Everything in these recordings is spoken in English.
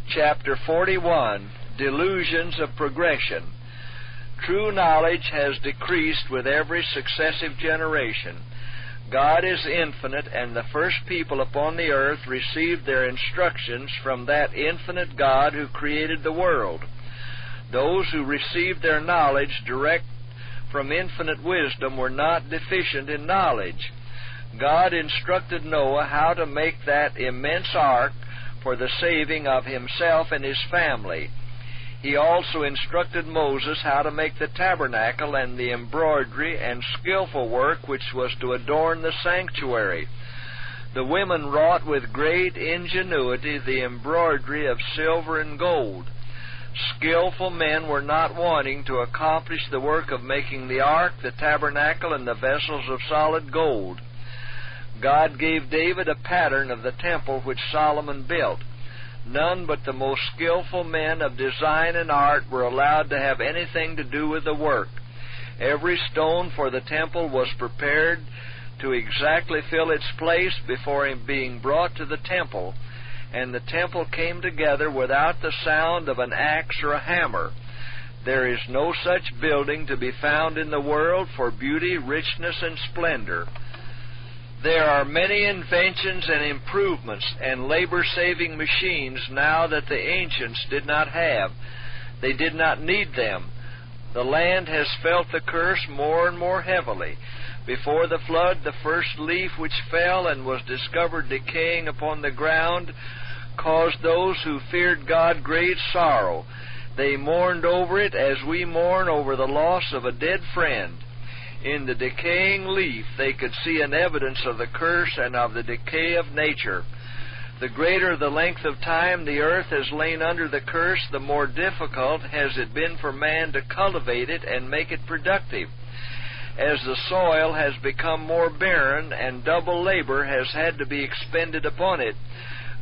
chapter 41, Delusions of Progression. True knowledge has decreased with every successive generation. God is infinite, and the first people upon the earth received their instructions from that infinite God who created the world. Those who received their knowledge direct from infinite wisdom were not deficient in knowledge. God instructed Noah how to make that immense ark for the saving of himself and his family. He also instructed Moses how to make the tabernacle and the embroidery and skillful work which was to adorn the sanctuary. The women wrought with great ingenuity the embroidery of silver and gold. Skillful men were not wanting to accomplish the work of making the ark, the tabernacle, and the vessels of solid gold. God gave David a pattern of the temple which Solomon built. None but the most skillful men of design and art were allowed to have anything to do with the work. Every stone for the temple was prepared to exactly fill its place before being brought to the temple, and the temple came together without the sound of an axe or a hammer. There is no such building to be found in the world for beauty, richness, and splendor. There are many inventions and improvements and labor-saving machines now that the ancients did not have. They did not need them. The land has felt the curse more and more heavily. Before the flood, the first leaf which fell and was discovered decaying upon the ground caused those who feared God great sorrow. They mourned over it as we mourn over the loss of a dead friend. In the decaying leaf they could see an evidence of the curse and of the decay of nature. The greater the length of time the earth has lain under the curse, the more difficult has it been for man to cultivate it and make it productive. As the soil has become more barren and double labor has had to be expended upon it,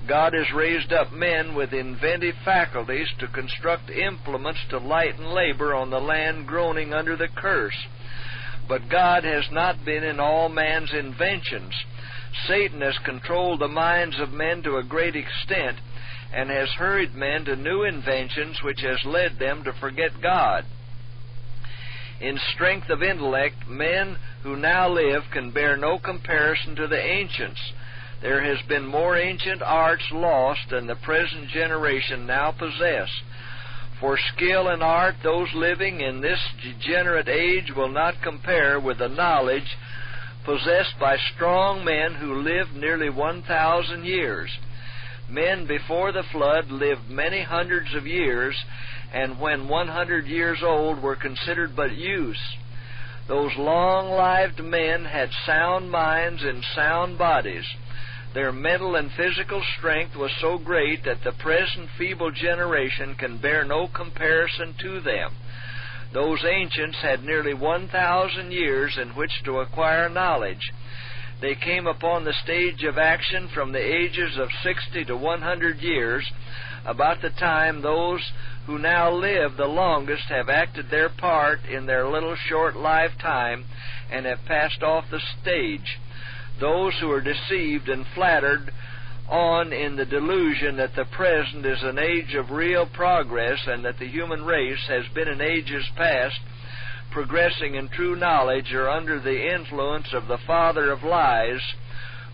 God has raised up men with inventive faculties to construct implements to lighten labor on the land groaning under the curse. But God has not been in all man's inventions. Satan has controlled the minds of men to a great extent and has hurried men to new inventions which has led them to forget God. In strength of intellect, men who now live can bear no comparison to the ancients. There has been more ancient arts lost than the present generation now possess. For skill and art, those living in this degenerate age will not compare with the knowledge possessed by strong men who lived nearly 1,000 years. Men before the flood lived many hundreds of years, and when 100 years old were considered but youths. Those long-lived men had sound minds and sound bodies. Their mental and physical strength was so great that the present feeble generation can bear no comparison to them. Those ancients had nearly 1,000 years in which to acquire knowledge. They came upon the stage of action from the ages of 60 to 100 years, about the time those who now live the longest have acted their part in their little short lifetime and have passed off the stage. Those who are deceived and flattered on in the delusion that the present is an age of real progress and that the human race has been in ages past progressing in true knowledge are under the influence of the father of lies,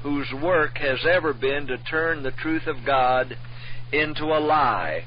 whose work has ever been to turn the truth of God into a lie.